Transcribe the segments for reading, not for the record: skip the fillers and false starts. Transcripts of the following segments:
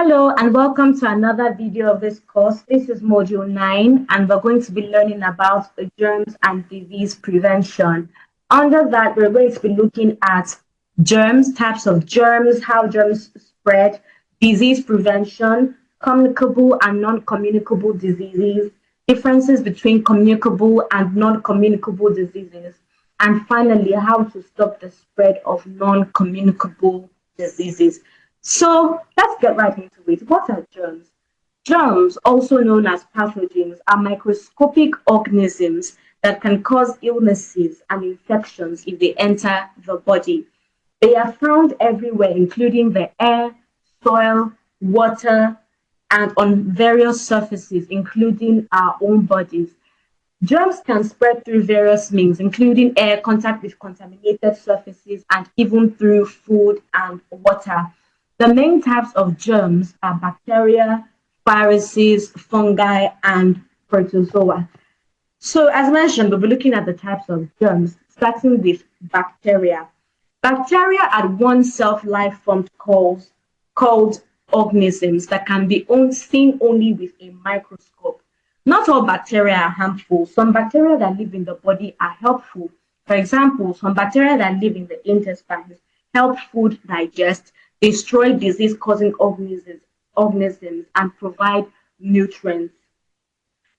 Hello and welcome to another video of this course. This is module 9 and we're going to be learning about germs and disease prevention. Under that, we're going to be looking at germs, types of germs, how germs spread, disease prevention, communicable and non-communicable diseases, differences between communicable and non-communicable diseases, and finally, how to stop the spread of non-communicable diseases. So let's get right into it. What are germs? Germs, also known as pathogens, are microscopic organisms that can cause illnesses and infections if they enter the body. They are found everywhere, including the air, soil, water, and on various surfaces, including our own bodies. Germs can spread through various means, including air, contact with contaminated surfaces, and even through food and water. The main types of germs are bacteria, viruses, fungi, and protozoa. So as mentioned, we'll be looking at the types of germs, starting with bacteria. Bacteria are one self-life forms called organisms that can be seen only with a microscope. Not all bacteria are harmful. Some bacteria that live in the body are helpful. For example, some bacteria that live in the intestines help food digest, destroy disease-causing organisms, and provide nutrients.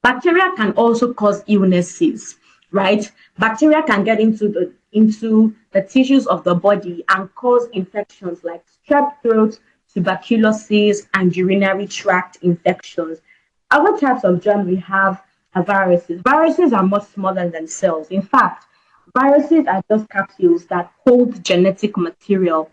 Bacteria can also cause illnesses, right? Bacteria can get into the tissues of the body and cause infections like strep throat, tuberculosis, and urinary tract infections. Other types of germs we have are viruses. Viruses are much smaller than cells. In fact, viruses are just capsules that hold genetic material.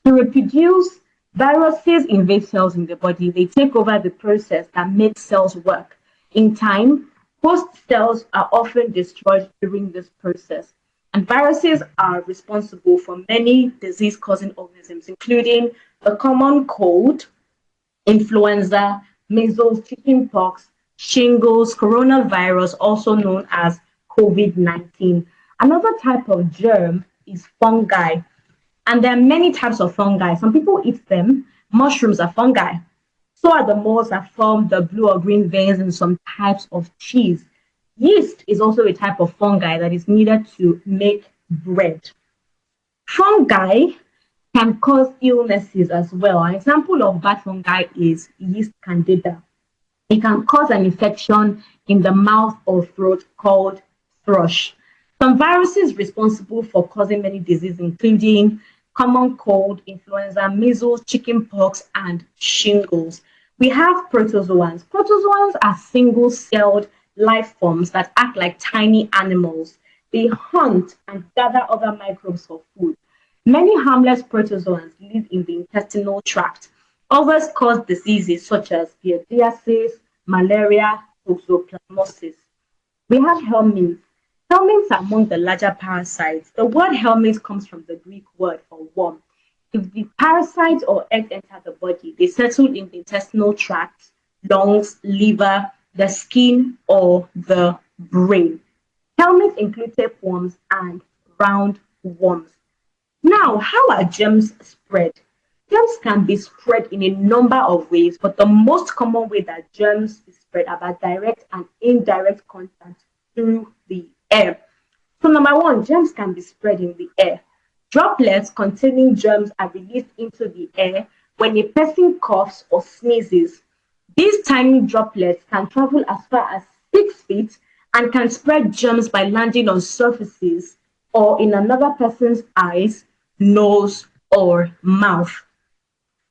To reproduce, viruses invade cells in the body. They take over the process that makes cells work. In time, host cells are often destroyed during this process. And viruses are responsible for many disease-causing organisms, including the common cold, influenza, measles, chickenpox, shingles, coronavirus, also known as COVID-19. Another type of germ is fungi. And there are many types of fungi. Some people eat them. Mushrooms are fungi. So are the molds that form the blue or green veins in some types of cheese. Yeast is also a type of fungi that is needed to make bread. Fungi can cause illnesses as well. An example of bad fungi is yeast candida. It can cause an infection in the mouth or throat called thrush. Some viruses responsible for causing many diseases, including common cold, influenza, measles, chickenpox, and shingles. We have protozoans. Protozoans are single-celled life forms that act like tiny animals. They hunt and gather other microbes for food. Many harmless protozoans live in the intestinal tract. Others cause diseases such as giardiasis, malaria, toxoplasmosis. We have helminths. Helminths are among the larger parasites. The word helminth comes from the Greek word for worm. If the parasites or eggs enter the body, they settle in the intestinal tract, lungs, liver, the skin, or the brain. Helminths include tapeworms and roundworms. Now, how are germs spread? Germs can be spread in a number of ways, but the most common way that germs is spread are by direct and indirect contact through the air. So number one, germs can be spread in the air. Droplets containing germs are released into the air when a person coughs or sneezes. These tiny droplets can travel as far as 6 feet and can spread germs by landing on surfaces or in another person's eyes, nose, or mouth.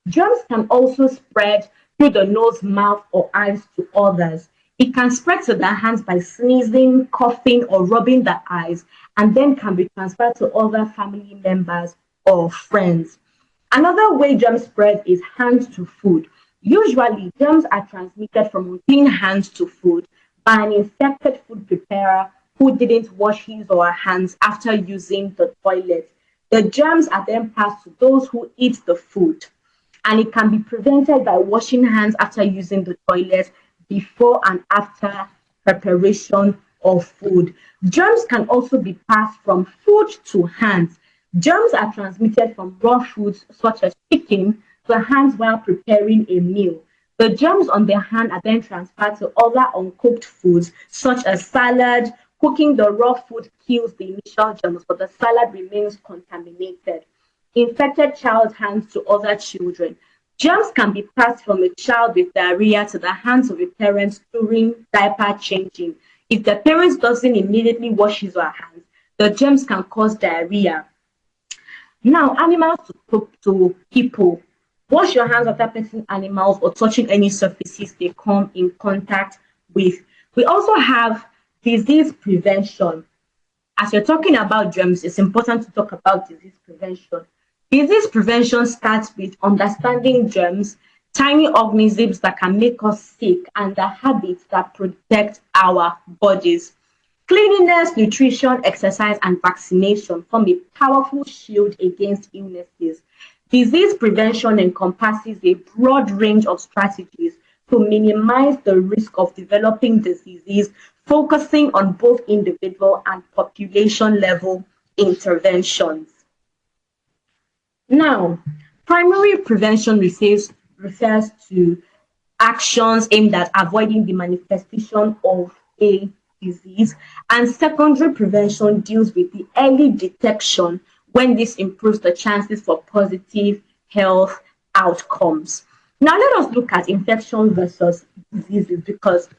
Germs can also spread through the nose, mouth, or eyes to others. It can spread to the hands by sneezing, coughing, or rubbing the eyes, and then can be transferred to other family members or friends. Another way germs spread is hands to food. Usually, germs are transmitted from unclean hands to food by an infected food preparer who didn't wash his or her hands after using the toilet. The germs are then passed to those who eat the food, and it can be prevented by washing hands after using the toilet before and after preparation of food. Germs can also be passed from food to hands. Germs are transmitted from raw foods such as chicken to hands while preparing a meal. The germs on the hand are then transferred to other uncooked foods, such as salad. Cooking the raw food kills the initial germs, but the salad remains contaminated. Infected child's hands to other children. Germs can be passed from a child with diarrhea to the hands of a parent during diaper changing. If the parent doesn't immediately wash his or her hands, the germs can cause diarrhea. Now, animals to people. Wash your hands after petting animals or touching any surfaces they come in contact with. We also have disease prevention. As you're talking about germs, it's important to talk about disease prevention. Disease prevention starts with understanding germs, tiny organisms that can make us sick, and the habits that protect our bodies. Cleanliness, nutrition, exercise, and vaccination form a powerful shield against illnesses. Disease prevention encompasses a broad range of strategies to minimize the risk of developing diseases, focusing on both individual and population level interventions. Now, primary prevention refers to actions aimed at avoiding the manifestation of a disease, and secondary prevention deals with the early detection when this improves the chances for positive health outcomes. Now, let us look at infection versus diseases because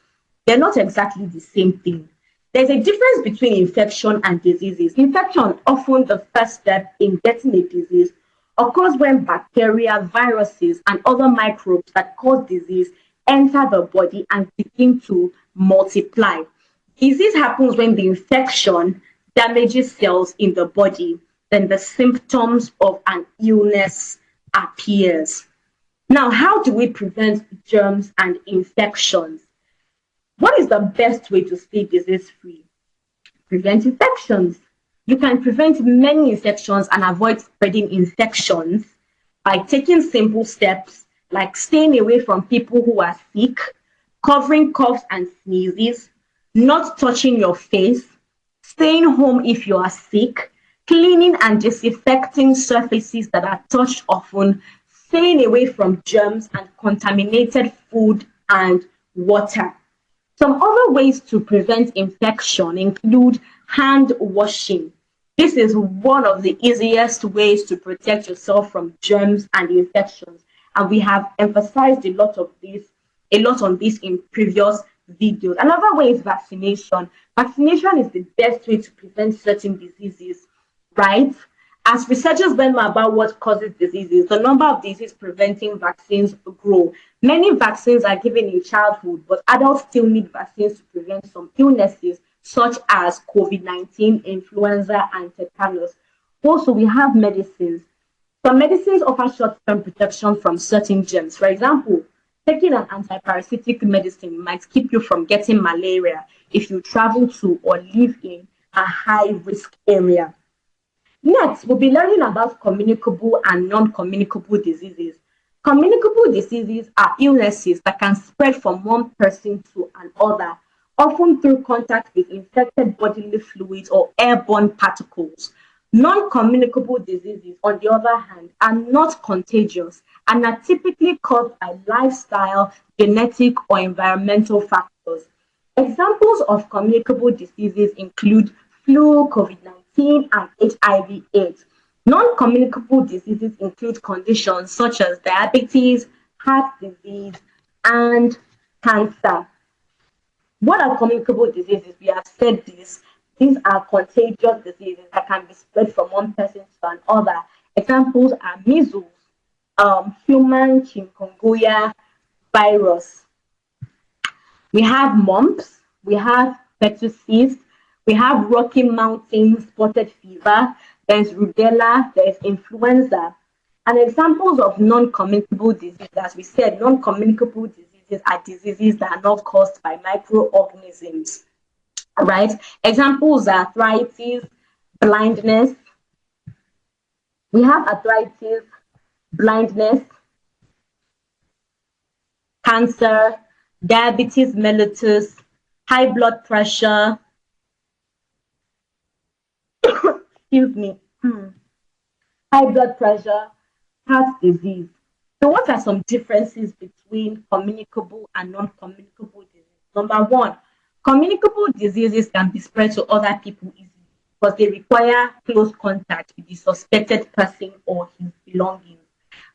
they're not exactly the same thing. There's a difference between infection and diseases. Infection, often the first step in getting a disease, occurs when bacteria, viruses, and other microbes that cause disease enter the body and begin to multiply. Disease happens when the infection damages cells in the body, then the symptoms of an illness appears. Now, how do we prevent germs and infections? What is the best way to stay disease-free? Prevent infections. You can prevent many infections and avoid spreading infections by taking simple steps like staying away from people who are sick, covering coughs and sneezes, not touching your face, staying home if you are sick, cleaning and disinfecting surfaces that are touched often, staying away from germs and contaminated food and water. Some other ways to prevent infection include hand washing. This is one of the easiest ways to protect yourself from germs and infections, and we have emphasized a lot on this in previous videos. Another way is vaccination. Vaccination is the best way to prevent certain diseases, right? As researchers learn more about what causes diseases, the number of disease-preventing vaccines grow. Many vaccines are given in childhood, but adults still need vaccines to prevent some illnesses, such as COVID-19, influenza, and tetanus. Also, we have medicines. Some medicines offer short-term protection from certain germs. For example, taking an antiparasitic medicine might keep you from getting malaria if you travel to or live in a high-risk area. Next, we'll be learning about communicable and non-communicable diseases. Communicable diseases are illnesses that can spread from one person to another, often through contact with infected bodily fluids or airborne particles. Non-communicable diseases, on the other hand, are not contagious and are typically caused by lifestyle, genetic, or environmental factors. Examples of communicable diseases include flu, COVID-19, and HIV/AIDS. Non-communicable diseases include conditions such as diabetes, heart disease, and cancer. What are communicable diseases? We have said this. These are contagious diseases that can be spread from one person to another. Examples are measles, human chikungunya virus. We have mumps, we have pertussis, we have Rocky Mountain spotted fever, there's rubella, there's influenza. And examples of non-communicable diseases, as we said, non-communicable diseases are diseases that are not caused by microorganisms. All right. Examples are arthritis, blindness. We have arthritis, blindness, cancer, diabetes mellitus, high blood pressure, excuse me, high blood pressure, heart disease. So what are some differences between communicable and non-communicable disease? Number one, communicable diseases can be spread to other people easily because they require close contact with the suspected person or his belongings.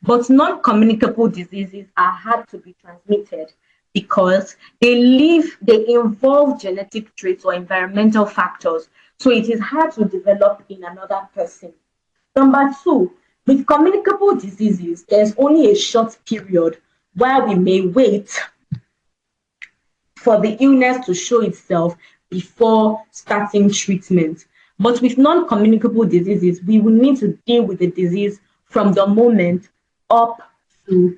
But non-communicable diseases are hard to be transmitted because they involve genetic traits or environmental factors. So it is hard to develop in another person. Number two, with communicable diseases, there's only a short period where we may wait for the illness to show itself before starting treatment. But with non-communicable diseases, we will need to deal with the disease from the moment up to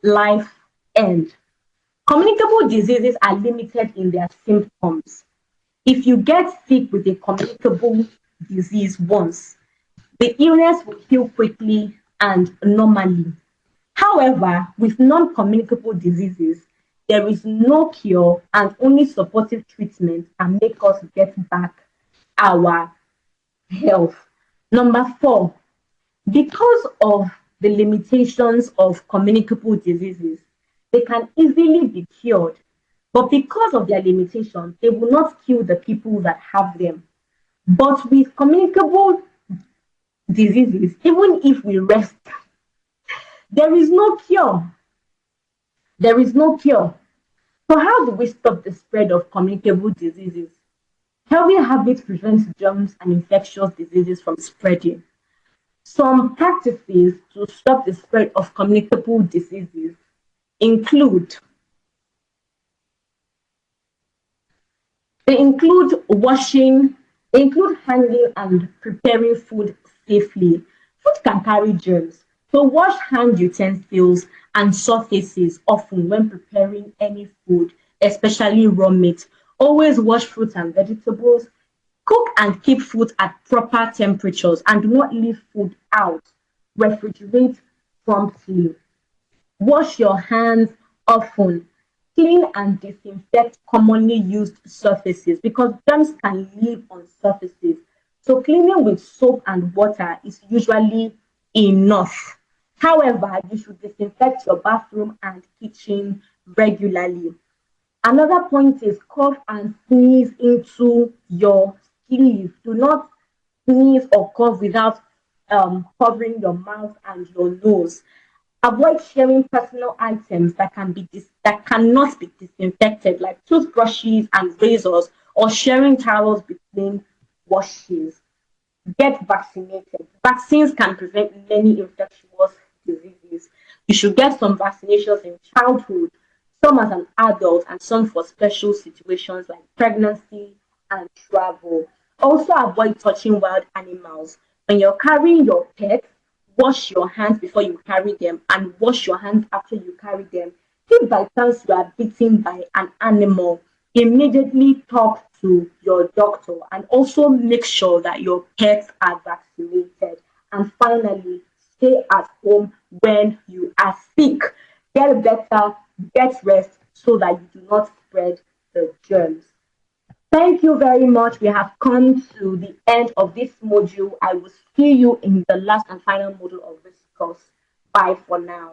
life end. Communicable diseases are limited in their symptoms. If you get sick with a communicable disease once, the illness will heal quickly and normally. However, with non-communicable diseases, there is no cure and only supportive treatment can make us get back our health. Number four, because of the limitations of communicable diseases, they can easily be cured, but because of their limitations, they will not kill the people that have them. But with communicable diseases, even if we rest, there is no cure. There is no cure. So how do we stop the spread of communicable diseases? Healthy habits prevent germs and infectious diseases from spreading. Some practices to stop the spread of communicable diseases include they include handling and preparing food safely. Food can carry germs, so wash hand utensils and surfaces often when preparing any food, especially raw meat. Always wash fruits and vegetables. Cook and keep food at proper temperatures and do not leave food out. Refrigerate promptly. Wash your hands often. Clean and disinfect commonly used surfaces because germs can live on surfaces. So cleaning with soap and water is usually enough. However, you should disinfect your bathroom and kitchen regularly. Another point is cough and sneeze into your sleeve. Do not sneeze or cough without covering your mouth and your nose. Avoid sharing personal items that cannot be disinfected, like toothbrushes and razors, or sharing towels between washes. Get vaccinated. Vaccines can prevent many infectious diseases. You should get some vaccinations in childhood, some as an adult, and some for special situations like pregnancy and travel. Also, avoid touching wild animals. When you're carrying your pet, wash your hands before you carry them and wash your hands after you carry them. If by chance you are bitten by an animal, immediately talk to your doctor and also make sure that your pets are vaccinated. And finally, stay at home when you are sick. Get better, get rest so that you do not spread the germs. Thank you very much. We have come to the end of this module. I will see you in the last and final module of this course. Bye for now.